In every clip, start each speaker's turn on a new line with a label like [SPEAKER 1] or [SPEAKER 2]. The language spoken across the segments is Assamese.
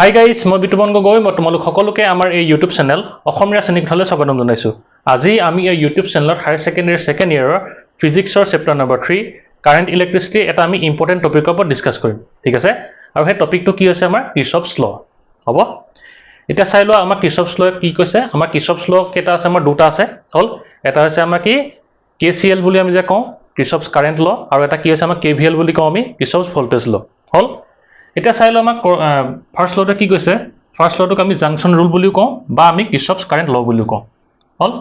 [SPEAKER 1] হাই গাইজ, মই বিতুপন গগৈ। মই তোমালোক সকলোকে আমাৰ এই ইউটিউব চেনেল অসমীয়া শ্ৰেণীকোঠালৈ স্বাগতম জনাইছোঁ। আজি আমি এই ইউটিউব চেনেলত হায়াৰ ছেকেণ্ডেৰী ছেকেণ্ড ইয়েৰৰ ফিজিক্সৰ চেপ্টাৰ নম্বৰ 3 কাৰেণ্ট ইলেক্ট্ৰিচিটি এটা আমি ইম্পৰ্টেণ্ট টপিকৰ ওপৰত ডিছকাছ কৰিম। ঠিক আছে, আৰু সেই টপিকটো কি হৈছে আমাৰ কিৰ্চফছ ল। হ'ব, এতিয়া চাই লোৱা আমাৰ কিৰ্চফছ ল কি কৈছে। আমাৰ কিৰ্চফছ ল কেইটা আছে? আমাৰ দুটা আছে। হ'ল, এটা হৈছে আমাৰ কি KCL বুলি আমি যে কওঁ, কিৰ্চফছ কাৰেণ্ট ল, আৰু এটা কি হৈছে আমাৰ KVL বুলি কওঁ আমি, কিৰ্চফছ ভল্টেজ ল। হ'ল, এতিয়া চাই লওঁ আমাক ফাৰ্ষ্ট লটোৱে কি কৈছে। ফাৰ্ষ্ট লটোক আমি জাংচন ৰুল বুলিও কওঁ বা আমি কিৰ্চফছ কাৰেণ্ট ল বুলিও কওঁ। হ'ল,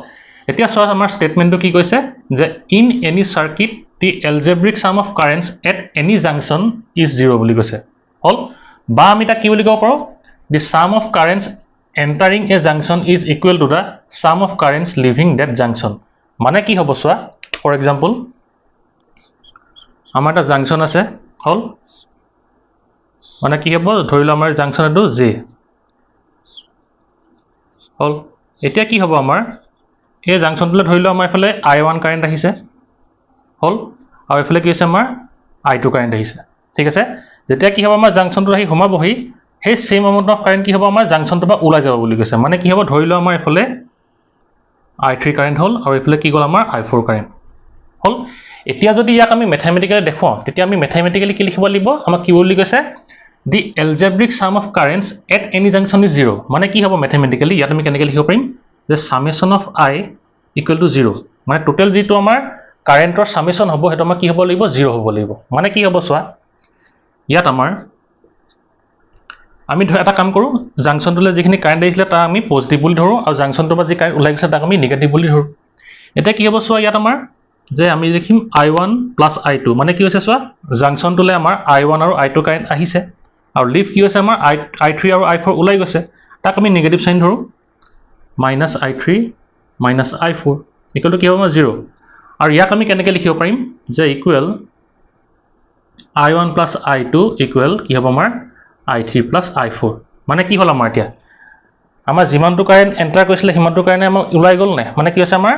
[SPEAKER 1] এতিয়া চোৱা আমাৰ ষ্টেটমেণ্টটো কি কৈছে যে in any circuit the algebraic sum of currents at any junction is 0 বুলি কৈছে। হ'ল, বা আমি তাক কি বুলি ক'ব পাৰোঁ, the sum of currents entering a junction is equal to the sum of currents leaving that junction. মানে কি হ'ব চোৱা, ফৰ এক্সাম্পল আমাৰ এটা জাংচন আছে। হ'ল, মানে কি হ'ব, ধৰি লওঁ আমাৰ জাংচন এইটো জে। হ'ল, এতিয়া কি হ'ব আমাৰ এই জাংচনটোলৈ ধৰি লওঁ আমাৰ এইফালে I1 কাৰেণ্ট আহিছে। হ'ল, আৰু এইফালে কি হৈছে আমাৰ I2 কাৰেণ্ট আহিছে। ঠিক আছে, যেতিয়া কি হ'ব আমাৰ জাংচনটো আহি সোমাবহি, সেই ছেইম এমাউণ্ট অফ কাৰেণ্ট কি হ'ব আমাৰ জাংচনটোৰ পৰা ওলাই যাব বুলি কৈছে। মানে কি হ'ব, ধৰি লওঁ আমাৰ এইফালে I3 কাৰেণ্ট হ'ল, আৰু এইফালে কি গ'ল আমাৰ I4 কাৰেণ্ট। হ'ল, এতিয়া যদি ইয়াক আমি মেথমেটিকেলি দেখুৱাওঁ, তেতিয়া আমি মেথমেটিকেলি কি লিখিব লাগিব, আমাক কি বুলি কৈছে, the algebraic sum of currents at any junction is 0। মানে কি হ'ব মেথমেটিকেলি, ইয়াত আমি কেনেকৈ লিখিব পাৰিম যে summation of I equal to 0। মানে টোটেল যিটো আমাৰ কাৰেণ্টৰ চামেশ্যন হ'ব, সেইটো আমাৰ কি হ'ব লাগিব, 0 হ'ব লাগিব। মানে কি হ'ব চোৱা, ইয়াত আমাৰ আমি এটা কাম কৰোঁ, জাংচনটোলৈ যিখিনি কাৰেণ্ট আহিছিলে তাক আমি পজিটিভ বুলি ধৰোঁ, আৰু জাংচনটোৰ পৰা যি কাৰেণ্ট ওলাই গৈছে তাক আমি নিগেটিভ বুলি ধৰোঁ। এতিয়া কি হ'ব চোৱা, ইয়াত আমাৰ যে আমি লিখিম I1 প্লাছ I2। মানে কি হৈছে চোৱা, জাংচনটোলৈ আমাৰ I1 আৰু I2 কাৰেণ্ট আহিছে, আৰু লিভ কি হৈছে আমাৰ I3 আৰু I4 ওলাই গৈছে, তাক আমি নিগেটিভ চাইন ধৰোঁ। Minus I3 minus I4 equal to কি হ'ব আমাৰ 0। আৰু ইয়াক আমি কেনেকৈ লিখিব পাৰিম যে equal I1 plus I2 equal কি হ'ব আমাৰ I3 প্লাছ I4। মানে কি হ'ল আমাৰ এতিয়া আমাৰ যিমানটো কাৰেণ্ট এণ্টাৰ কৰিছিলে সিমানটো কাৰেণ্ট আমাৰ ওলাই গ'ল নাই। মানে কি হৈছে আমাৰ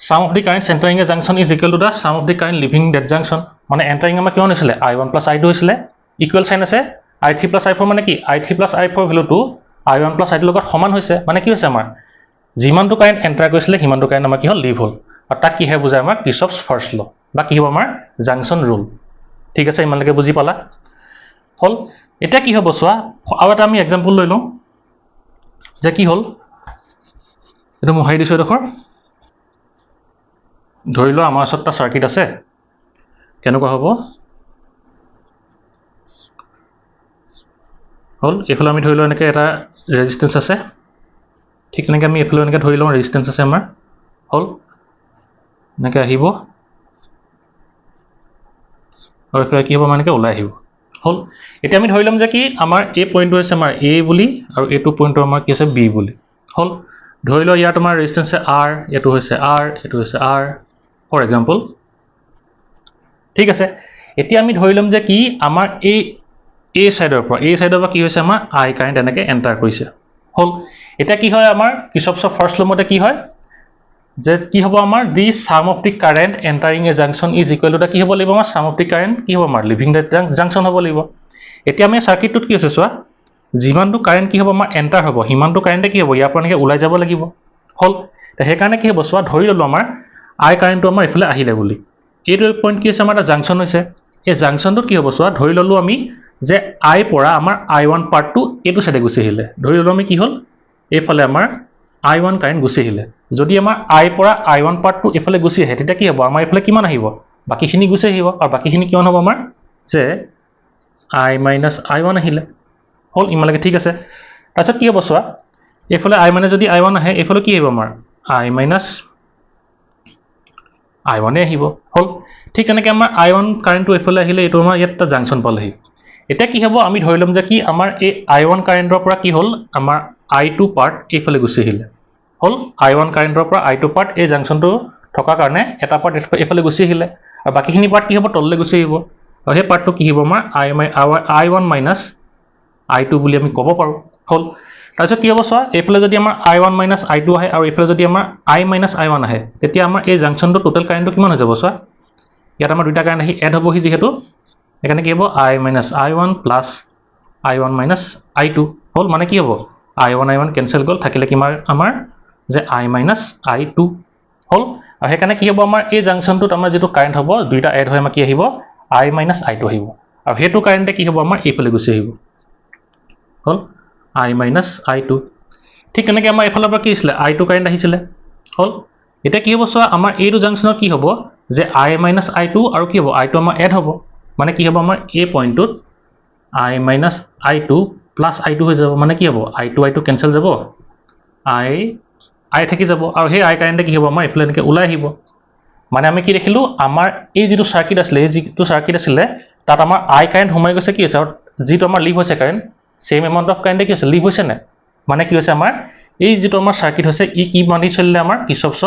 [SPEAKER 1] sum of the current entering a junction is equal to the sum of the current leaving that junction. মানে এণ্টাৰিং আমাৰ কিমান হৈছিলে, I1 প্লাছ I2 হৈছিলে, ইকুৱেল চাইন আছে I3 প্লাছ I4। মানে কি I3 plus I4 ভেলুটো I1 plus I2 লগত সমান হৈছে। মানে কি হৈছে আমাৰ যিমানটো কাৰেণ্ট এণ্টাৰ কৰিছিলে সিমানটো কাৰেণ্ট আমাৰ কি হ'ল, লিভ হ'ল। আৰু তাক কিহে বুজায় আমাৰ কিৰ্চফছ ফাৰ্ষ্ট ল, বা কি হ'ব আমাৰ জাংচন ৰুল। ঠিক আছে, ইমানলৈকে বুজি পালা। হ'ল, এতিয়া কি হ'ব চোৱা, আৰু এটা আমি এক্সাম্পল লৈ লওঁ যে কি হ'ল, এইটো মোহাৰি দিছোঁ এডোখৰ। ধৰি লোৱা আমাৰ ওচৰত এটা চাৰ্কিট আছে, কেনেকুৱা হ'ব। হ'ল, এইফালে আমি ধৰি লওঁ এনেকৈ এটা ৰেজিষ্টেঞ্চ আছে, ঠিক তেনেকৈ আমি এইফালে এনেকৈ ধৰি লওঁ ৰেজিষ্টেঞ্চ আছে আমাৰ। হ'ল, এনেকৈ আহিব, আৰু এইফালে কি হ'ব আমাৰ এনেকৈ ওলাই আহিব। হ'ল, এতিয়া আমি ধৰি ল'ম যে কি আমাৰ এই পইণ্টটো হৈছে আমাৰ A বুলি, আৰু এইটো পইণ্টটো আমাৰ কি আছে B বুলি। হ'ল, ধৰি লওঁ ইয়াত আমাৰ ৰেজিষ্টেঞ্চ আছে R, এইটো হৈছে R, এইটো হৈছে R, ফৰ এক্সাম্পল। ঠিক আছে, এতিয়া আমি ধৰি ল'ম যে কি আমাৰ এই ছাইডৰ পৰা কি হৈছে আমাৰ I কাৰেণ্ট এনেকৈ এণ্টাৰ কৰিছে। হ'ল, এতিয়া কি হয় আমাৰ কিৰ্চফছৰ ফাৰ্ষ্ট ল মতে কি হয় যে কি হ'ব আমাৰ দি sum of the current entering a junction is equal to the কি হ'ব লাগিব আমাৰ চাম অফ দি কাৰেণ্ট কি হ'ব আমাৰ লিভিং ডেট জাংচন হ'ব লাগিব। এতিয়া আমি চাৰ্কিটটোত কি আছে চোৱা, যিমানটো কাৰেণ্ট কি হ'ব আমাৰ এণ্টাৰ হ'ব, সিমানটো কাৰেণ্টে কি হ'ব ইয়াৰ পৰা এনেকৈ ওলাই যাব লাগিব। হ'ল, সেইকাৰণে কি হ'ব চোৱা, ধৰি ল'লোঁ আমাৰ I কাৰেণ্টটো আমাৰ এইফালে আহিলে বুলি। এইটো পইণ্ট কি হৈছে আমাৰ এটা জাংচন হৈছে। এই জাংচনটোত কি হ'ব চোৱা, ধৰি ল'লোঁ আমি যে I পৰা আমাৰ I1 পাৰ্টটো এইটো চাইডে গুচি আহিলে। ধৰি ল'লোঁ আমি কি হ'ল, এইফালে আমাৰ I1 কাৰেণ্ট গুচি আহিলে। যদি আমাৰ I পৰা I1 পাৰ্টটো এইফালে গুচি আহে, তেতিয়া কি হ'ব আমাৰ এইফালে কিমান আহিব, বাকীখিনি গুচি আহিব। আৰু বাকীখিনি কিমান হ'ব আমাৰ যে I মাইনাছ I1 আহিলে। হ'ল, ইমানলৈকে ঠিক আছে। তাৰপিছত কি হ'ব চোৱা, এইফালে I মানে যদি I1 আহে, এইফালে কি আহিব আমাৰ I মাইনাছ I1 আহিব। হ'ল, ঠিক তেনেকৈ আমাৰ I1 কাৰেণ্টটো এইফালে আহিলে, এইটো আমাৰ ইয়াত এটা জাংচন পালেহি। এতিয়া কি হ'ব, আমি ধৰি ল'ম যে কি আমাৰ এই I1 কাৰেণ্টৰ পৰা কি হ'ল আমাৰ I2 পাৰ্ট এইফালে গুচি আহিলে। হ'ল, I1 কাৰেণ্টৰ পৰা I2 পাৰ্ট এই জাংচনটো থকাৰ কাৰণে এটা পাৰ্ট এইফালে গুচি আহিলে, আৰু বাকীখিনি পাৰ্ট কি হ'ব তললৈ গুচি আহিব। আৰু সেই পাৰ্টটো কি হ'ব আমাৰ I1 মাইনাছ I2 বুলি আমি ক'ব পাৰোঁ। হ'ল, তাৰপিছত কি হ'ব চোৱা, এইফালে যদি আমাৰ I1 মাইনাছ I2 আহে, আৰু এইফালে যদি আমাৰ I মাইনাছ I1 আহে, তেতিয়া আমাৰ এই জাংচনটো টোটেল কাৰেণ্টটো কিমান হৈ যাব চোৱা, ইয়াত আমাৰ দুটা কাৰেণ্ট আহি এড হ'বহি যিহেতু, সেইকাৰণে কি হ'ব I minus I1 plus I1 minus I2 হ'ল মানে কি হ'ব I1 কেনচেল গ'ল থাকিলে কিমান আমাৰ যে I minus I2 হ'ল আৰু সেইকাৰণে কি হ'ব আমাৰ এই জাংচনটোত আমাৰ যেটো কাৰেন্ট হ'ব দুইটা এড হৈ আমাৰ কি আহিব I minus I2 আহিব আৰু হেতু কাৰেন্টে কি হ'ব আমাৰ এইফালে গুছি আহিব হ'ল I minus I2 ঠিক তেনেকৈ আমাৰ এইফালৰ পৰা কি আছিল I2 কাৰেন্ট আহিছিল হ'ল এটা কি হ'ব সো আমাৰ এইটো জাংচনত কি হ'ব যে I minus I2 আৰু কি হ'ব I2 আমাৰ এড হ'ব মানে কি হ'ব আমাৰ এই পইণ্টটোত I minus I2 plus I2 হৈ যাব মানে কি হ'ব I2 কেনসেল যাব I থাকি যাব আৰু সেই I কাৰেন্টে কি হ'ব আমাৰ ইফালে এনেকৈ ওলাই আহিব মানে আমি কি দেখিলো আমাৰ এই যেটো সাৰ্কিট আছিল এই যেটো সাৰ্কিট আছিল তাত আমাৰ I কাৰেন্ট সোমাই গৈছে কি হৈছে আৰু যেটো আমাৰ লিভ হৈছে কাৰেন্ট সেম এমাউন্ট অফ কাৰেন্টে কি হৈছে লিভ হৈছে না মানে কি হৈছে আমাৰ এই যেটো আমাৰ সাৰ্কিট হৈছে ই কি মানি চলিলে আমাৰ কিৰ্চফছ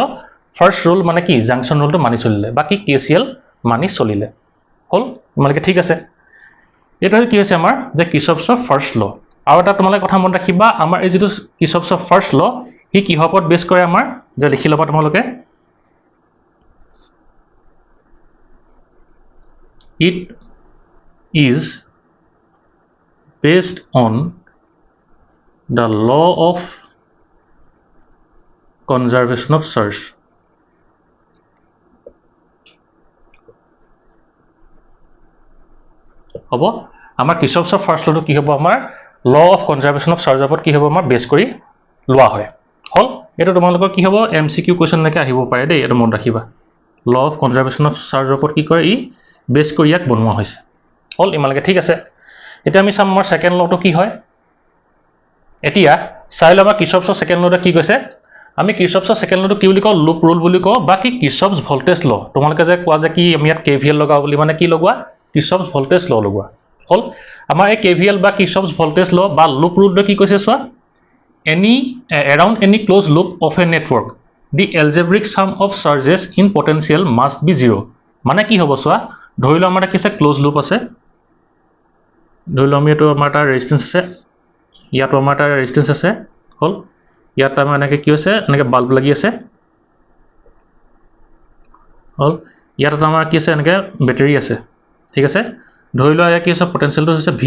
[SPEAKER 1] ফাৰ্স্ট ৰুল মানে কি জাংচন ৰুলটো মানি চলিলে বাকি KCL মানি চলিলে হল তোমালোকে ঠিক আছে এটা কি হৈছে আমাৰ যে কিৰ্চফছ ফাৰ্স্ট ল আৰু এটা তোমালোকে কথা মন ৰাখিবা আমাৰ এই যেটো কিৰ্চফছ ফাৰ্স্ট ল হি কিহৰ ওপৰত বেছ কৰে আমাৰ যে লিখি লবা তোমালোকে it is based on the law of conservation of charge হ'ব আমাৰ কিৰ্চফছ ফাৰ্স্ট লটো কি হ'ব আমাৰ law of conservation of charge ওপৰত কি হ'ব আমাৰ বেছ কৰি লোৱা হয় হল এটা তোমালোকৰ কি হ'ব MCQ কোৱেশ্চন লৈকে আহিব পাৰে দেই এটা মন ৰাখিবা law of conservation of charge ওপৰত কি কৰে ই বেছ কৰি ইয়াক বনোৱা হৈছে হল ইমানলৈকে ঠিক আছে এতিয়া আমি চাম আমাৰ সেকেন্ড লটো কি হয় এতিয়া চাই লবা কিৰ্চফছ সেকেন্ড লটো কি কৈছে আমি কিৰ্চফছ সেকেন্ড লটো কি বুলি কওঁ লুপ ৰুল বুলি কওঁ বাকি কিৰ্চফছ ভোল্টেজ ল তোমালোকে যে কোৱা যে কি আমি ইয়াত KVL লগাও বুলি মানে কি লগোৱা কিৰ্চফছ ভোল্টেজ ল লগোৱা হল আমাৰ এই KVL বা কিৰ্চফছ ভোল্টেজ ল বা লুপ ৰুল কি কৈছে চোৱা around any closed loop of a network the algebraic sum of charges in potential must be 0 মানে কি হ'ব চোৱা ধৰিলো আমাৰ কি আছে ক্লোজ লুপ আছে ধৰিলো আমি এটো আমাৰ এটা ৰেজিস্ট্যান্স আছে ইয়াতো আমাৰ এটা ৰেজিস্ট্যান্স আছে হল ইয়াত আমাৰ এনেকে কি আছে এনেকে বাল্ব লাগি আছে হল ইয়াত আমাৰ কি আছে এনেকে ব্যাটাৰি আছে ঠিক আছে ধৰিলো ইয়া কি আছে পটেনশিয়ালটো হৈছে V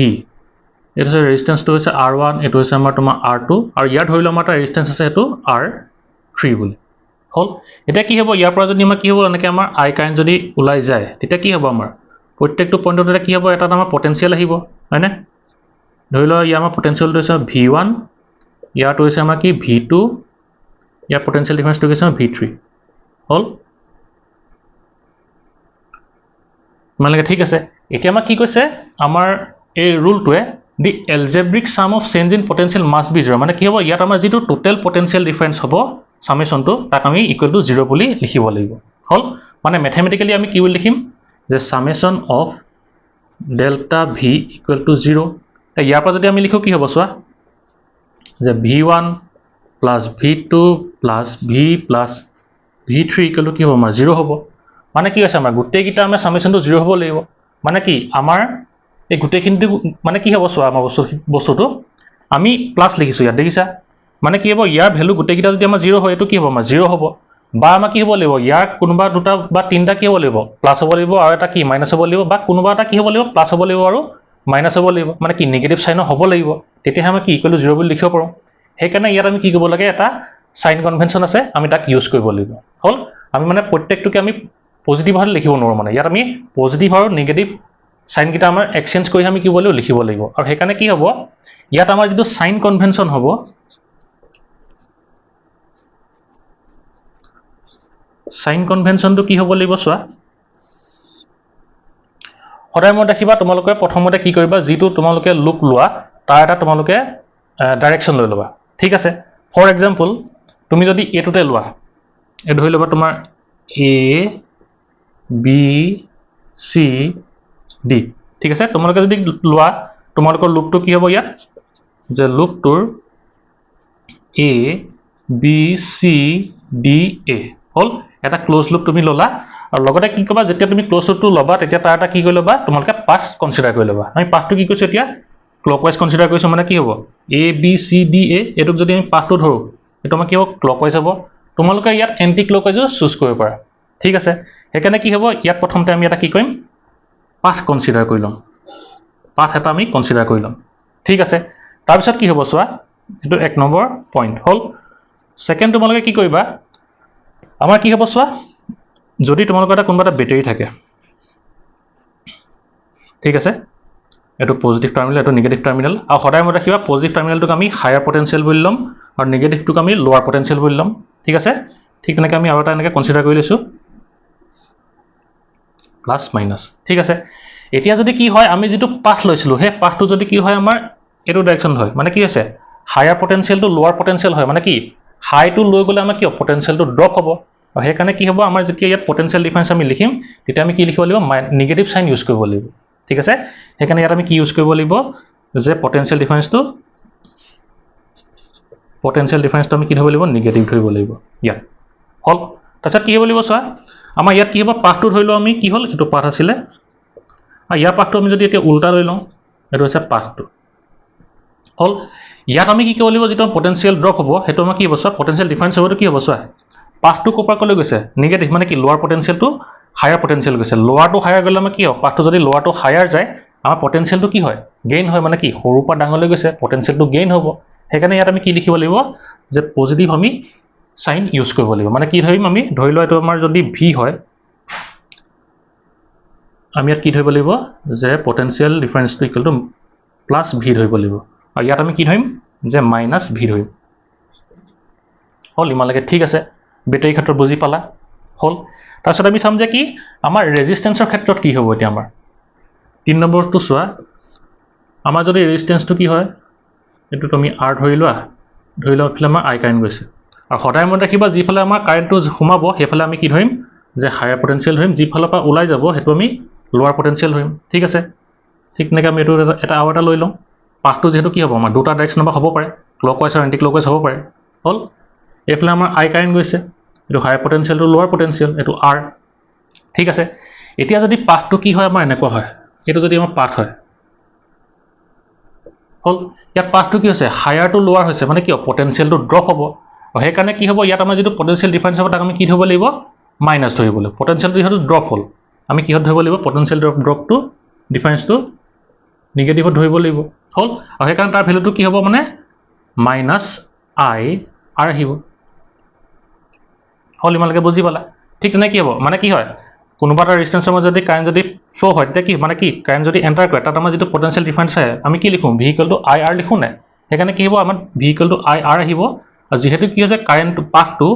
[SPEAKER 1] এটো আছে ৰেজিস্ট্যান্সটো হৈছে R1 এটো হৈছে আমাৰ তোমাৰ R2 আৰু ইয়াত ধৰিলো আমাৰ এটা ৰেজিস্ট্যান্স আছে এটো R3 বুলি হল এটা কি হ'ব ইয়াৰ পৰা যদি আমাৰ কি হ'ব এনেকে আমাৰ I কাৰেন্ট যদি ওলাই যায় তেতিয়া কি হ'ব আমাৰ প্ৰত্যেকটো পইণ্টত এটা কি হ'ব এটা আমাৰ পটেনশিয়াল আহিব হয়নে ধৰিলো ইয়া আমাৰ পটেনশিয়ালটো হৈছে V1 ইয়াটো হৈছে আমাৰ কি V2 ইয়াৰ পটেনশিয়াল ডিফাৰেন্সটো হৈছে V3 হল মানে ঠিক আছে এতিয়া আমাৰ কি কৈছে আমাৰ এই ৰুলটোৱে the algebraic sum of change in potential must be 0 মানে কি হ'ব ইয়াত আমাৰ যেটো টোটাল পটেনশিয়াল ডিফাৰেন্স হ'ব সামেশনটো তাক আমি ইকুৱেল টু 0 বুলি লিখিব লাগিব হল মানে ম্যাথমেটিক্যালি আমি কি বুলি লিখিম যে summation of delta V equal to 0 ইয়াৰ পৰা যদি আমি লিখো কি হ'ব চোৱা যে V1 plus V2 plus V plus V3 equal to কি হ'ব আমাৰ 0 হ'ব মানে কি আছে আমাৰ গুটেই কিটা আমাৰ সামেশনটো 0 হ'ব লাগিব মানে কি আমাৰ এই গুটেইখিনিটো মানে কি হ'ব চোৱা আমাৰ বস্তুটো আমি প্লাস লিখিছো ইয়াত দেখিছা মানে কি হ'ব ইয়াৰ ভ্যালু গুটেইকিটা যদি আমাৰ 0 হয় এটো কি হ'ব আমাৰ 0 হ'ব বা আমাৰ কি হ'ব লাগিব ইয়াৰ কোনোবা দুটা বা তিনটা কি হ'ব লাগিব প্লাস হ'ব লাগিব আৰু এটা কি মাইনাস হ'ব লাগিব বা কোনোবা এটা কি হ'ব লাগিব প্লাস হ'ব লাগিব আৰু মাইনাস হ'ব লাগিব মানে কি নেগেটিভ সাইন হ'ব লাগিব তেতিয়া আমি কি ইকুৱেল টু 0 বুলি লিখিব পাৰো হেকাৰণে ইয়াত আমি কি কৰিব লাগে এটা সাইন কনভেনশন আছে আমি তাক ইউজ কৰিব লাগিব হল আমি মানে প্ৰত্যেকটোকে আমি পজিটিভ ভাবে লিখিব নোৱাৰো মানে ইয়াত আমি পজিটিভ আৰু নেগেটিভ সাইন কিটা আমাৰ এক্সচেঞ্জ কৰি আমি কি বলিও লিখিব লাগিব আৰু হেকাৰণে কি হ'ব ইয়াত আমাৰ যেটো সাইন কনভেনশন হ'ব সাইন কনভেনশনটো কি হ'ব লাগিব চোৱা সদায় মই দেখিবা তোমালোকে প্ৰথমতে কি কৰিবা যেটো তোমালোকে লুপ লোৱা তাৰ এটা তোমালোকে ডাইৰেকশন লৈ লবা ঠিক আছে ফৰ এক্সাম্পল তুমি যদি এটোতে লোৱা এ ধৰি লবা তোমাৰ A B C D ঠিক আছে তোমালোকে যদি লোৱা তোমালোকৰ লুপটো কি হ'ব ইয়াত যে লুপটোৰ A B C D A হল এটা ক্লোজ লুপ তুমি ললা আৰু লগতে কি কবা যেতিয়া তুমি ক্লোজ লুপটো লবা তেতিয়া তাৰ এটা কি কৰি লবা তোমালোকে পাথ কনসিডাৰ কৰি লবা আমি পাথটো কি কৈছো এতিয়া ক্লকৱাইজ কনসিডাৰ কৰিছো মানে কি হ'ব A B C D A এটোক যদি আমি পাথটো ধৰো এটো আমাৰ কি হ'ব ক্লকৱাইজ হ'ব তোমালোকে ইয়াত এন্টি ক্লকৱাইজো চুজ কৰিব পাৰা ঠিক আছে হেকাৰণে কি হ'ব ইয়াত প্ৰথমতে আমি এটা কি কৰিম পাথ কনসিডাৰ কৰি লম পাথ এটা আমি কনসিডাৰ কৰি লম ঠিক আছে তাৰপিছত কি হ'ব চোৱা এইটো 1 নম্বৰ পইণ্ট হ'ল সেকেন্ড তোমালোকে কি কৰিবা আমাৰ কি হ'ব চোৱা যদি তোমালোকৰ এটা কোনোবা এটা বেটাৰী থাকে ঠিক আছে এইটো পজিটিভ টাৰ্মিনেল এইটো নিগেটিভ টাৰ্মিনেল আৰু সদায় মতে ৰাখিবা পজিটিভ টাৰ্মিনেলটোক আমি হায়াৰ পটেনচিয়েল বুলি ল'ম আৰু নিগেটিভটোক আমি লোৱাৰ পটেনচিয়েল বুলি ল'ম ঠিক আছে ঠিক তেনেকৈ আমি আৰু এটা এনেকৈ কনচিডাৰ কৰি লৈছোঁ প্লাছ মাইনাছ ঠিক আছে এতিয়া যদি কি হয় আমি যিটো পাথ লৈছিলোঁ সেই পাথটো যদি কি হয় আমাৰ এইটো ডাইৰেকশ্যন হয় মানে কি হৈছে হায়াৰ পটেনচিয়েলটো লোৱাৰ পটেনচিয়েল হয় মানে কি হাইটো লৈ গ'লে আমাৰ কি হ'ব পটেনচিয়েলটো ড্ৰপ হ'ব আৰু সেইকাৰণে কি হ'ব আমাৰ যেতিয়া ইয়াত পটেনচিয়েল ডিফাৰেঞ্চ আমি লিখিম তেতিয়া আমি কি লিখিব লাগিব নিগেটিভ চাইন ইউজ কৰিব লাগিব ঠিক আছে সেইকাৰণে ইয়াত আমি কি ইউজ কৰিব লাগিব যে পটেনচিয়েল ডিফাৰেঞ্চটো আমি কি ধৰিব লাগিব নিগেটিভ ধৰিব লাগিব ইয়াত হ'ল তাৰপিছত কি হ'ব লাগিব চোৱা আমাৰ ইয়াত কি হ'ব পাথটো ধৰি লওঁ আমি কি হ'ল এইটো পাথ আছিলে আৰু ইয়াৰ পাথটো আমি যদি এতিয়া উল্টা লৈ লওঁ এইটো হৈছে পাথটো হ'ল ইয়াত আমি কি কৰিব লাগিব যিটো পটেনচিয়েল ড্ৰপ হ'ব সেইটো আমাৰ কি হ'ব চোৱা পটেনচিয়েল ডিফাৰেঞ্চ হ'বটো কি হ'ব চোৱা পাথটো ক'ৰ পৰা ক'লৈ গৈছে নিগেটিভ মানে কি লোৱাৰ পটেনচিয়েলটো হায়াৰ পটেনচিয়েল গৈছে লোৱাৰটো হায়াৰ গ'লে আমাৰ কি হ'ব পাথটো যদি লোৱাৰটো হায়াৰ যায় আমাৰ পটেনচিয়েলটো কি হয় গেইন হয় মানে কি সৰুৰ পৰা ডাঙৰলৈ গৈছে পটেনচিয়েলটো গেইন হ'ব সেইকাৰণে ইয়াত আমি কি লিখিব লাগিব যে পজিটিভ আমি চাইন ইউজ কৰিব লাগিব মানে কি ধৰিম আমি ধৰি লোৱা এইটো আমাৰ যদি ভি হয় আমি ইয়াত কি ধৰিব লাগিব যে পটেনচিয়েল ডিফাৰেঞ্চটো ইকুৱেল টু প্লাছ ভি ধৰিব লাগিব আৰু ইয়াত আমি কি ধৰিম যে মাইনাছ ভি ধৰিম হ'ল ইমানলৈকে ঠিক আছে বেটাৰী ক্ষেত্ৰত বুজি পালা হ'ল তাৰপিছত আমি চাম যে কি আমাৰ ৰেজিষ্টেঞ্চৰ ক্ষেত্ৰত কি হ'ব এতিয়া আমাৰ 3 নম্বৰটো চোৱা আমাৰ যদি ৰেজিষ্টেঞ্চটো কি হয় এইটো তুমি আৰ ধৰি লোৱা এইফালে আমাৰ আই কাৰেণ্ট গৈছে আৰু সদায় মনত ৰাখিবা যিফালে আমাৰ কাৰেণ্টটো সোমাব সেইফালে আমি কি ধৰিম যে হায়াৰ পটেনচিয়েল ধৰিম যিফালৰ পৰা ওলাই যাব সেইটো আমি লোৱাৰ পটেনচিয়েল ধৰিম ঠিক আছে ঠিক তেনেকৈ আমি এইটো এটা আৰু এটা লৈ লওঁ পাথটো যিহেতু কি হ'ব আমাৰ দুটা ডাইৰেকশ্যনৰ পৰা হ'ব পাৰে ক্লকৱাইজ আৰু এণ্টি ক্লকৱাইজ হ'ব পাৰে হ'ল এইফালে আমাৰ আই কাৰেণ্ট গৈছে এইটো হায়াৰ পটেনচিয়েলটো লোৱাৰ পটেনচিয়েল এইটো আৰ ঠিক আছে এতিয়া যদি পাথটো কি হয় আমাৰ এনেকুৱা হয় এইটো যদি আমাৰ পাথ হয় হ'ল ইয়াত পাথটো কি হৈছে হায়াৰ টু লোৱাৰ হৈছে মানে কি হ'ব পটেনচিয়েলটো ড্ৰপ হ'ব আৰু সেইকাৰণে কি হ'ব ইয়াত আমাৰ যিটো পটেনচিয়েল ডিফাৰেঞ্চ হ'ব তাক আমি কি ধৰিব লাগিব মাইনাছ ধৰিব লাগিব পটেনচিয়েলটো যিহেতু ড্ৰপ হ'ল আমি কিহত ধৰিব লাগিব পটেনচিয়েল ড্ৰপটো ডিফাৰেঞ্চটো নিগেটিভত ধৰিব লাগিব হ'ল আৰু সেইকাৰণে তাৰ ভেলুটো কি হ'ব মানে মাইনাছ আই আৰ আহিব হ'ল ইমানলৈকে বুজি পালা ঠিক তেনে কি হ'ব মানে কি হয় কোনোবা এটা ৰেজিষ্টেঞ্চৰ মাজত যদি কাৰেণ্ট যদি ফ্ল' হয় তেতিয়া কি মানে কি কাৰেণ্ট যদি এণ্টাৰ কৰে তাত আমাৰ যিটো পটেনচিয়েল ডিফাৰেঞ্চ আহে আমি কি লিখোঁ V equal to I R লিখোঁ নাই সেইকাৰণে কি হ'ব আমাৰ V equal to I R আহিব আৰু যিহেতু কি হৈছে কাৰেণ্ট পাথটো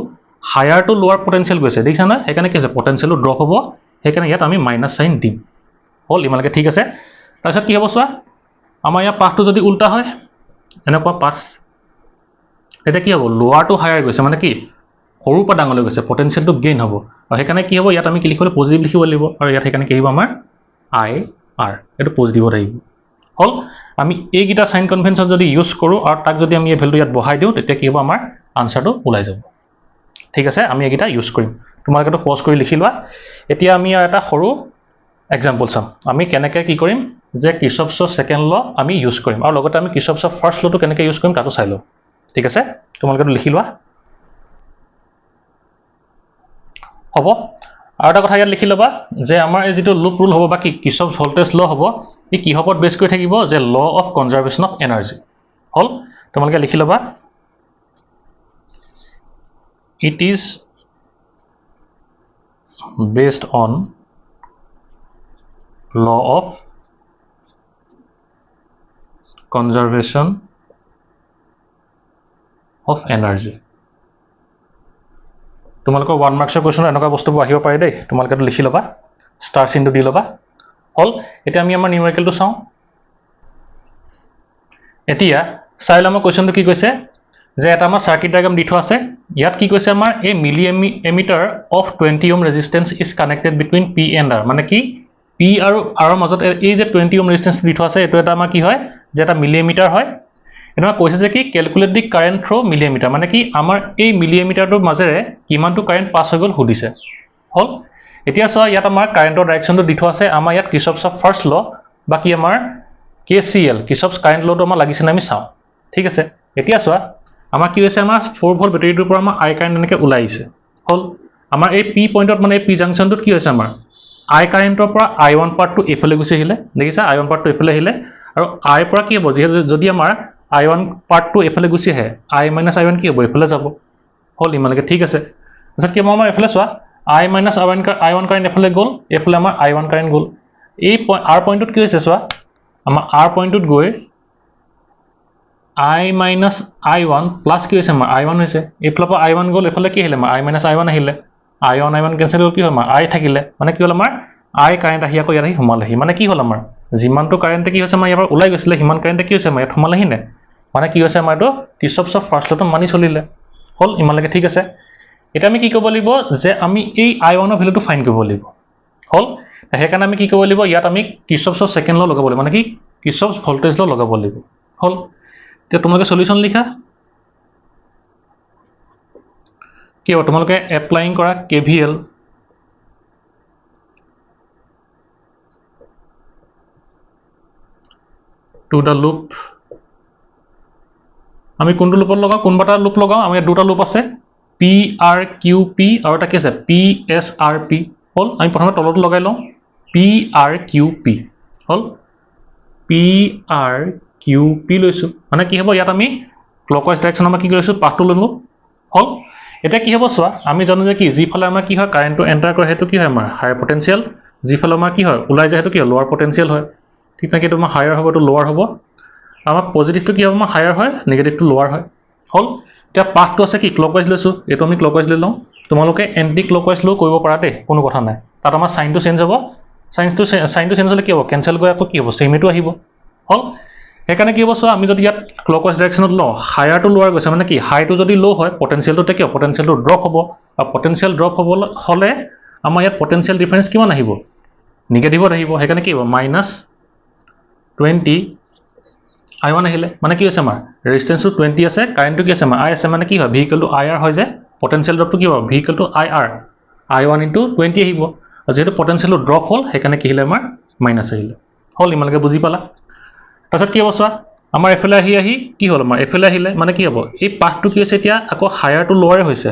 [SPEAKER 1] হায়াৰ টু লোৱাৰ পটেনচিয়েল গৈছে দেখিছা নহয় সেইকাৰণে কি হৈছে পটেনচিয়েলটো ড্ৰপ হ'ব সেইকাৰণে ইয়াত আমি মাইনাছ চাইন দিম হ'ল ইমানলৈকে ঠিক আছে তাৰপিছত কি হ'ব চোৱা আমাৰ ইয়াৰ পাথটো যদি উল্টা হয় এনেকুৱা পাথ তেতিয়া কি হ'ব লোৱাৰটো হায়াৰ গৈছে মানে কি সৰুৰ পৰা ডাঙৰলৈ গৈছে পটেনচিয়েলটো গেইন হ'ব আৰু সেইকাৰণে কি হ'ব ইয়াত আমি কি লিখিব লাগিব পজিটিভ লিখিব লাগিব আৰু ইয়াত সেইকাৰণে কি আহিব আমাৰ আই আৰ এইটো পজিটিভত আহিব হ'ল আমি এইকেইটা চাইন কনভেনশ্যন যদি ইউজ কৰোঁ আৰু তাক যদি আমি এই ভেলুটো ইয়াত বহাই দিওঁ তেতিয়া কি হ'ব আমাৰ আনচাৰটো ওলাই যাব ঠিক আছে আমি এইকেইটা ইউজ কৰিম তোমালোকেতো পজ কৰি লিখি লোৱা এতিয়া আমি আৰু এটা সৰু এক্সাম্পল চাম আমি কেনেকৈ কি কৰিম যে কিৰ্চফছৰ ছেকেণ্ড ল আমি ইউজ কৰিম আৰু লগতে আমি কিৰ্চফছৰ ফাৰ্ষ্ট লটো কেনেকৈ ইউজ কৰিম তাতো চাই লওঁ ঠিক আছে তোমালোকেতো লিখি লোৱা হ'ব আৰু এটা কথা ইয়াত লিখি ল'বা যে আমাৰ এই যিটো লুপ ৰুল হ'ব বা কি কিৰ্চফছ ভল্টেজ ল হ'ব ই কিহৰ ওপৰত বেছ কৰি থাকিব যে law of conservation of energy হ'ল তোমালোকে লিখি ল'বা it is based on law of conservation of energy তোমালোকৰ 1 মাৰ্কছৰ কুৱেশ্যনত এনেকুৱা বস্তুবোৰ আহিব পাৰে দেই তোমালোকেতো লিখি ল'বা ষ্টাৰ চিনটো দি ল'বা হ'ল এতিয়া আমি আমাৰ নিউমেৰিকেলটো চাওঁ এতিয়া চাই লওঁ আমাৰ কুৱেশ্যনটো কি কৈছে যে এটা আমাৰ চাৰ্কিট ডায়াগ্ৰাম দি থোৱা আছে ইয়াত কি কৈছে আমাৰ এই মিলি ammeter of 20 Om resistance is connected between P and R মানে কি পি আৰু আৰৰ মাজত এই যে 20 ওম ৰেজিষ্টেঞ্চ দি থোৱা আছে এইটো এটা আমাৰ কি হয় যে এটা মিলি এমিটাৰ হয় এইটো আমাৰ কৈছে যে কি কেলকুলেট দি কাৰেণ্ট থ্ৰু মিলি এমিটাৰ মানে কি আমাৰ এই মিলি এমিটাৰটোৰ মাজেৰে কিমানটো কাৰেণ্ট পাছ হৈ গ'ল সুধিছে হ'ল এতিয়া চোৱা ইয়াত আমাৰ কাৰেণ্টৰ ডাইৰেকশ্যনটো দি থোৱা আছে আমাৰ ইয়াত কিৰ্চফছৰ ফাৰ্ষ্ট ল বা কি আমাৰ KCL কিৰ্চফছ কাৰেণ্ট লটো আমাৰ লাগিছে নে আমি চাওঁ ঠিক আছে এতিয়া চোৱা আমাৰ কি হৈছে আমাৰ 4 ভোল্ট বেটাৰীটোৰ পৰা আমাৰ আই কাৰেণ্ট এনেকৈ ওলাই আহিছে হ'ল আমাৰ এই পি পইণ্টত মানে এই পি জাংচনটোত কি হৈছে আমাৰ আই কাৰেণ্টৰ পৰা I1 পাৰ্টটো এইফালে গুচি আহিলে দেখিছা I1 পাৰ্টটো এইফালে আহিলে আৰু আইৰ পৰা কি হ'ব যিহেতু যদি আমাৰ I1 পাৰ্টটো এইফালে গুচি আহে I মাইনাছ I1 কি হ'ব এইফালে যাব হ'ল ইমানলৈকে ঠিক আছে তাৰপিছত কি হ'ব আমাৰ এইফালে চোৱা I মাইনাছ I1 কাৰেণ্ট এইফালে গ'ল এইফালে আমাৰ I1 কাৰেণ্ট গ'ল এই R পইণ্টটোত কি হৈছে চোৱা আমাৰ R পইণ্টটোত গৈ I মাইনাছ I1 প্লাছ কি হৈছে আমাৰ I1 হৈছে এইফালৰ পৰা I1 গ'ল এইফালে কি আহিলে আমাৰ I মাইনাছ I1 আহিলে I1 কেঞ্চেল হ'ল কি হ'ল আমাৰ I থাকিলে মানে কি হ'ল আমাৰ I কাৰেণ্ট আহি আকৌ ইয়াত আহি সোমালেহি মানে কি হ'ল আমাৰ যিমানটো কাৰেণ্টে কি হৈছে আমাৰ ইয়াৰ পৰা ওলাই গৈছিলে সিমান কাৰেণ্টে কি হৈছে আমাৰ ইয়াত সোমালেহি নে মানে কি হৈছে আমাৰ এইটো কিৰ্চফছ ফাৰ্ষ্ট লটো মানি চলিলে হ'ল ইমানলৈকে ঠিক আছে এটা আমি কি কৰিব লাগিব যে আমি এই I1 ৰ ভ্যালুটো ফাইন্ড কৰিব লাগিব হ'ল সেইকাৰণে আমি কি কৰিব লাগিব ইয়াত আমি কিৰ্চফছ সেকেন্ড ল লগাব লাগিব মানে কি কিৰ্চফছ ভোল্টেজ ল লগাব লাগিব হ'ল এতিয়া তোমালোকে সলিউশন লিখা কি হ'ব তোমালোকে এপ্লাইং কৰা KVL to the loop আমি কোনটো লুপত লগাও কোনবাটা লুপ লগাও আমি দুটা লুপ আছে PRQP আৰু এটা কি আছে PSRP হ'ল আমি প্ৰথমে তলটো লগাই লওঁ PRQP হ'ল PRQP লৈছো মানে কি হ'ব ইয়াত আমি ক্লকৱাইজ ডাইৰেকশ্যন আমাৰ কি কৰিছো পাথটো ললো হ'ল এটা কি হ'ব চোৱা আমি জানো যে কি যিফালে আমাৰ কি হয় কাৰেণ্টটো এন্টাৰ কৰে হেতু কি হয় আমাৰ হায়াৰ পটেনশিয়াল যিফালে আমাৰ কি হয় ওলাই যায় হেতু কি লোৱাৰ পটেনশিয়াল হয় ঠিক থাকে তোমাৰ হায়াৰ হ'ব তো লোৱাৰ হ'ব আমাৰ পজিটিভটো কি হ'ব আমাৰ হায়াৰ হয় নেগেটিভটো লোৱাৰ হয় হ'ল এতিয়া পাথটো আছে কি ক্লকৱাইজ লৈছো এটো আমি ক্লকৱাইজ লৈ লওঁ তোমালোকে এন্টি ক্লকৱাইজ লো কৰিব পাৰা দে কোনো কথা নাই তাত আমাৰ সাইনটো চেঞ্জ হ'ব সাইনটো চেঞ্জ হ'লে কি হ'ব কেনসেল গৈ আকৌ কি হ'ব সেমেটো আহিব হ'ল সেইকাৰণে কি হ'ব চোৱা আমি যদি ইয়াত ক্লকৱাইজ ডাইৰেকশ্যনত লওঁ হায়াৰটো লোৱাৰ গৈছে মানে কি হাইটো যদি লো হয় পটেনশিয়ালটো কি হ'ব পটেনশিয়ালটো ড্ৰপ হ'ব আৰু পটেনশিয়াল ড্ৰপ হ'লে আমাৰ ইয়াত পটেনশিয়াল ডিফাৰেন্স কিমান আহিব নেগেটিভত আহিব সেইকাৰণে কি হ'ব -20 I1 আহিলে মানে কি হৈছে আমাৰ ৰেজিস্ট্যান্সটো 20 আছে কাৰেন্টটো কি আছে আমাৰ I আছে মানে কি হয় V = IR হয় যে পটেনশিয়াল ড্ৰপটো কি হ'ব V = IR I1 * 20 আহিব আৰু যেহেতু পটেনশিয়ালটো ড্ৰপ হ'ল সেইকাৰণে কি আহিলে আমাৰ মাইনাস আহিলে হ'ল ইমানলৈকে বুজি পালা তাৰপিছত কি হ'ব চোৱা আমাৰ এফালে আহি কি হ'ল আমাৰ এফালে আহিলে মানে কি হ'ব এই পাথটো কি হৈছে এতিয়া আকৌ হায়াৰ টু লোৱাৰে হৈছে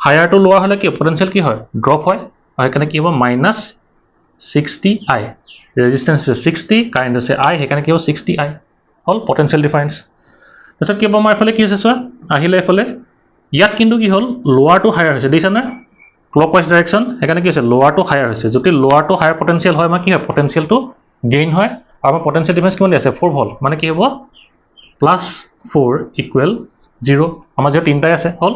[SPEAKER 1] হায়াৰ টু লোৱাৰ হ'লে কি পটেনশিয়াল কি হয় ড্ৰপ হয় আৰু সেইকাৰণে কি হ'ব -60I ৰেজিস্ট্যান্স 60 কাৰেন্ট আছে I সেইকাৰণে কি হ'ব 60I হ'ল পটেনশিয়াল ডিফাৰেন্স তাৰপিছত কি হ'ব আমাৰ এফালে কি হৈছে চোৱা আহিলে এফালে ইয়াত কিন্তু কি হ'ল লোৱাৰটো হায়াৰ হৈছে দেখিছা না ক্লকৱাইজ ডাইৰেকশ্যন সেইকাৰণে কি হৈছে লোৱাৰটো হায়াৰ হৈছে যদি লোৱাৰটো হায়াৰ পটেনশিয়াল হয় আমাৰ কি হয় পটেনশিয়ালটো গেইন হয় আৰু আমাৰ পটেনশিয়াল ডিফাৰেন্স কিমান আছে 4 ভোল্ট মানে কি হ'ব +4 = 0 আমাৰ যে তিনটাই আছে হ'ল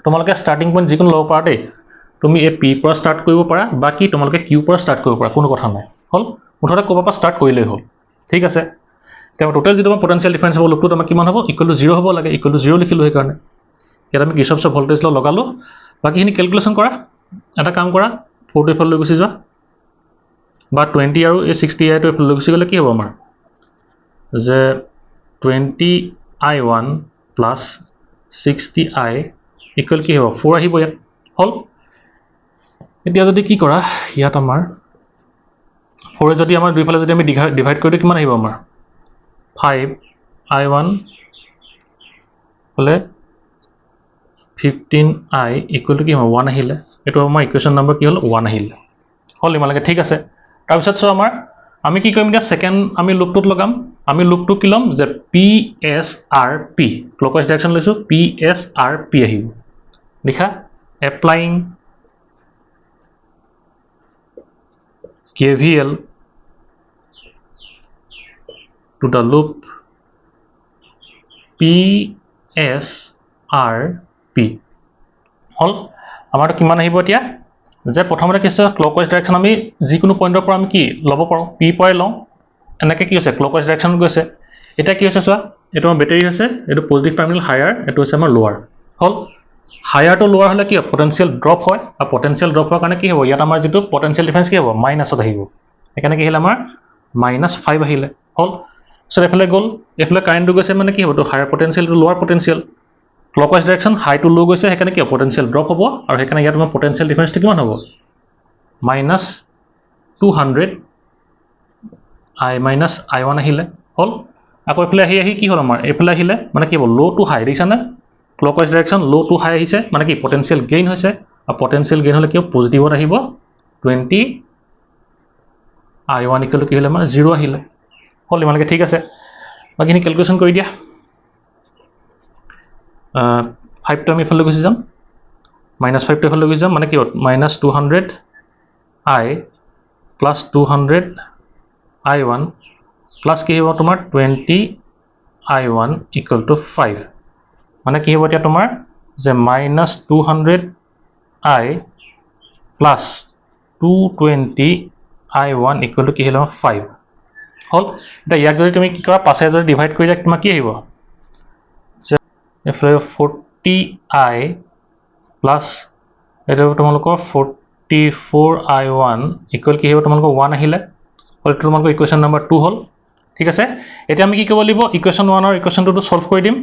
[SPEAKER 1] তোমালোকে ষ্টাৰ্টিং পইণ্ট যিকোনো ল'ব পাৰা দেই তুমি এই P পৰা ষ্টাৰ্ট কৰিব পাৰা বাকি তোমালোকে Q পৰা ষ্টাৰ্ট কৰিব পাৰা কোনো কথা নাই হ'ল মুঠতে ক'ব পৰা ষ্টাৰ্ট কৰিলেই হ'ল ঠিক আছে তেও টোটাল যেটো পটেনশিয়াল ডিফাৰেন্স হ'ব লুপটো আমাৰ কিমান হ'ব =0 হ'ব লাগে =0 লিখিলো সেই কাৰণে ইয়াত আমি কিৰ্চফছ ভোল্টেজ ল লগালো বাকিখিনি ক্যালকুলেশন কৰা এটা কাম কৰা 40 ইফালে লৈ গুচি যোৱা বা 20 আৰু এই 60I টো ইফালে লৈ গুচি গ'লে কি হ'ব আমাৰ যে 20I1 + 60I = কি হ'ব 4 আহিব ইয়াত হ'ল এতিয়া যদি কি কৰা ইয়াত আমাৰ 4 যদি আমাৰ দুইফালে যদি আমি ডিভাইড কৰি দিও কিমান আহিব আমাৰ 5I1 হলে 15I = কি হ'ব 1 আহিলে এটো আমাৰ ইকুৱেশ্যন নম্বৰ কি হ'ল 1 আহিলে হ'ল ইমানলৈকে ঠিক আছে তাৰপিছত সো আমাৰ আমি কি কৰিম এতিয়া সেকেন্ড আমি লুপটোত লগাম আমি লুপটো কি লম যে PSRP ক্লকৱাইজ ডাইৰেকশ্যন লৈছো PSRP আহিব লিখা applying KVL to the loop PSRP হল আমাৰটো কিমান আহিব এতিয়া যে প্ৰথমতে কি আছে ক্লকৱাইজ ডাইৰেকশ্যন আমি যিকোনো পইণ্টৰ পৰা আমি কি ল'ব পাৰো P পৰাই লওঁ এনেকৈ কি আছে ক্লকৱাইজ ডাইৰেকশ্যনত গৈছে এটা কি হৈছে চোৱা এটো আমাৰ বেটাৰী আছে এটো পজিটিভ টাৰ্মিনেল হায়াৰ এটো হৈছে আমাৰ লোৱাৰ হল হায়াৰ টু লোৱাৰ হলে কি পটেনশিয়াল ড্ৰপ হয় আৰু পটেনশিয়াল ড্ৰপ হোৱাৰ কাৰণে কি হ'ব ইয়াত আমাৰ যেটো পটেনশিয়াল ডিফাৰেন্স কি হ'ব মাইনাসত আহিব এখানে কি আহিল আমাৰ -5 আহিলে হল সো এফালে গ'ল এফালে কাৰেন্টটো গৈছে মানে কি হ'ব তো হায়াৰ পটেনশিয়াল টু লোৱাৰ potential clockwise direction high to low গৈছে সেইকাৰণে কি পটেনশিয়াল ড্ৰপ হ'ব আৰু সেইকাৰণে ইয়াত আমাৰ পটেনশিয়াল ডিফাৰেন্সটো কিমান হ'ব -200I - আহিলে হল আকৌ এফালে আহি কি হ'ল আমাৰ এফালে আহিলে মানে কি হ'ব লো টু হাই দেখিছা না ক্লকৱাইজ ডাইৰেকশ্যন লো টু হাই আহিছে মানে কি পটেনশিয়াল গেইন হৈছে আৰু পটেনশিয়াল গেইন হলে কি পজিটিভত আহিব 20I1 = কি হলে আমাৰ 0 আহিলে হ'ল ইমানলৈকে ঠিক আছে বাকীখিনি কেলকুলেশ্যন কৰি দিয়া 5টো আমি এইফালে গুচি যাম -5টো এইফালে গুচি যাম মানে কি -200 I প্লাছ 200 I1 প্লাছ কি হ'ব তোমাৰ 20 I1 ইকুৱেল টু 5 মানে কি হ'ব এতিয়া তোমাৰ যে -200 I plus 220 I1 equal to কি হ'ল 5 হ'ল এতিয়া ইয়াক যদি তুমি কি কৰা 5 যদি ডিভাইড কৰি দিয়া তোমাৰ কি আহিব যে এইফালে 40 I প্লাছ এইটো তোমালোকৰ 44 I1 ইকুৱেল কি হ'ব তোমালোকৰ 1 আহিলে হ'ল তোমালোকৰ ইকুৱেশ্যন নম্বৰ 2 হ'ল ঠিক আছে এতিয়া আমি কি কৰিব লাগিব ইকুৱেশ্যন 1 আৰু ইকুৱেশ্যন 2 টো সলভ কৰি দিম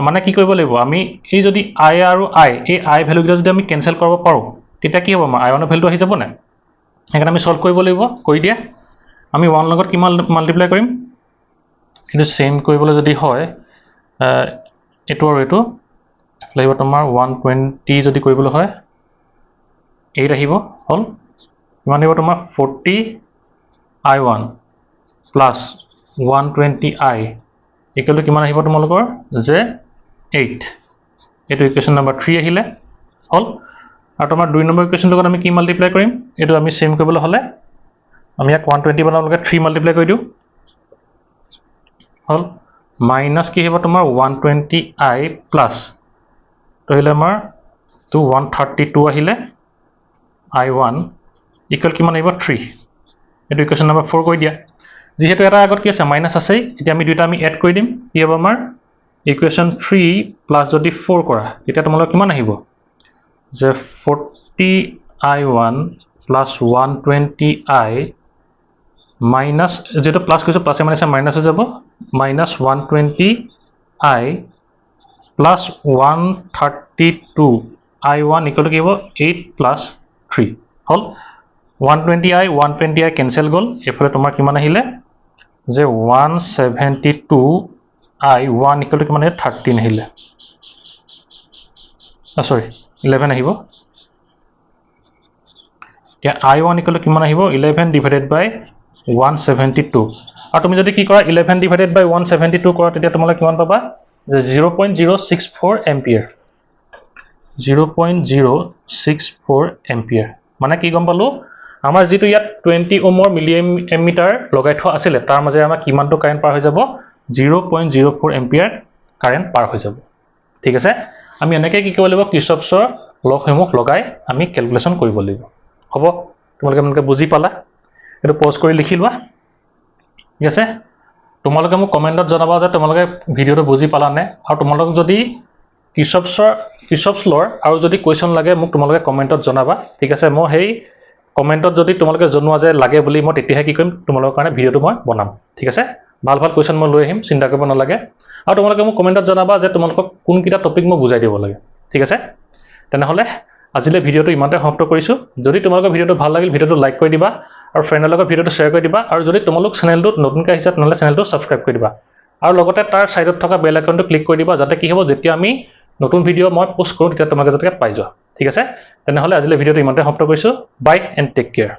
[SPEAKER 1] মানে কি কৰিব লাগিব আমি এই যদি I আৰু I এই I ভ্যালু গিটা যদি আমি কেনসেল কৰিব পাৰো তেতিয়া কি হ'ব আমাৰ I1 ভ্যালুটো আহি যাব না সেইকাৰণে আমি সলভ কৰিব লাগিব কৰি দিয়া আমি 1 লগত কিমান মাল্টিপ্লাই কৰিম কিন্তু সেম কৰিবলৈ যদি হয় এটো আৰু এটো লাগিব তোমাৰ 120 যদি কৰিবলৈ হয় 8 আহিব হল কিমান আহিব তোমাৰ 40 I1 plus 120 I equal to কিমান আহিব তোমালোকৰ যে 8 এটো ইকুৱেশ্যন নম্বৰ 3 আহিলে হল আৰু তোমাৰ 2 নম্বৰ ইকুৱেশ্যন লগত আমি কি মাল্টিপ্লাই কৰিম এটো আমি সেম কৰিবলৈ হলে আমি ইয়াক 120 বনাবলকে 3 মাল্টিপ্লাই কৰি দিও হল মাইনাস কি হ'ব তোমাৰ 120 I প্লাস তো হলে আমাৰ 132 আহিলে I1 ইকুৱেল কিমান আহিব 3 এটো ইকুৱেশ্যন নম্বৰ 4 কৰি দিয়া যেহেতু এটা আগত কি আছে মাইনাস আছে এতিয়া আমি দুইটা আমি এড কৰি দিম কি হ'ব আমাৰ ইকুৱেশ্যন 3 প্লাস যদি 4 কৰা এটা তোমালোক কিমান আহিব যে 40 I1 প্লাস 120 I মাইনাস যেটো প্লাস কৈছো প্লাসে মাইনাসে মাইনাস হৈ যাব minus 120 I plus 132 I1 equal কি হ'ব 8 প্লাস 3 হল 120 I কেনসেল গল এফালে তোমাৰ কিমান আহিলে যে 172 I1 ইকুৱেল কিমান 13 আহিলে সৰি 11 আহিব এতিয়া I1 ইকুৱেল কিমান আহিব 11 ডিভাইডেড বাই 172 আৰু তুমি যদি কি কৰা 11 ডিভাইডেড বাই 172 কৰা তেতিয়া তোমালে কিমান পাবা যে 0.064 এম্পিয়াৰ 0.064 এম্পিয়াৰ মানে কি গম পালো আমাৰ যেটো ইয়াত 20 ওহমৰ মিলি এমিটাৰ লগাই থোৱা আছিল তাৰ মাজে আমাৰ কিমানটো কাৰেন্ট পাৰ হৈ যাব 0.04 এম্পিয়াৰ কাৰেন্ট পাৰ হৈ যাব ঠিক আছে আমি এনেকৈ কি কৰিব লাগিব কিৰ্চফছৰ লসমূহ লগাই আমি ক্যালকুলেশন কৰিব লাগিব হ'ব তোমালোকে মনকে বুজি পালা এটো পজ কৰি লিখি লোৱা ঠিক আছে তোমালোকে মোক কমেন্টত জনাবা যে তোমালোকে ভিডিওটো বুজি পালা নে আৰু তোমালোক যদি কিৰ্চফছ লৰ আৰু যদি কোৱেশ্চন লাগে মোক তোমালোকে কমেন্টত জনাবা ঠিক আছে মই হেই কমেন্টত যদি তোমালোকে জনোৱা যে লাগে বুলি মই তেতিয়াহে কি কৰিম তোমালোকৰ কাৰণে ভিডিওটো মই বনাম ঠিক আছে ভাল ভাল কোৱেশ্চন মই লৈ আহিম চিন্তা কৰিব নালাগে আৰু তোমালোকে মোক কমেন্টত জনাবা যে তোমালোকক কোন কিটা টপিক মই বুজাই দিব লাগে ঠিক আছে তেনেহলে আজিলে ভিডিওটো ইমানতে সমাপ্ত কৰিছো যদি তোমালোকৰ ভিডিওটো ভাল লাগিল ভিডিওটো লাইক কৰি দিবা আৰু ফ্ৰেণ্ডৰ লগত ভিডিওটো শ্বেয়াৰ কৰি দিবা আৰু যদি তোমালোক চেনেলটো নতুনকৈ আহিছা তেনেহলে চেনেলটো সাবস্ক্ৰাইব কৰি দিবা আৰু লগতে তাৰ সাইডত থকা বেল আইকনটো ক্লিক কৰি দিবা যাতে কি হ'ব যেতিয়া আমি নতুন ভিডিও মই পোষ্ট কৰো তেতিয়া তোমালোকে যাতে পাই যোৱা ঠিক আছে তেনেহলে আজিলে ভিডিওটো ইমানতে সমাপ্ত কৰিছো বাই এণ্ড টেক কেয়াৰ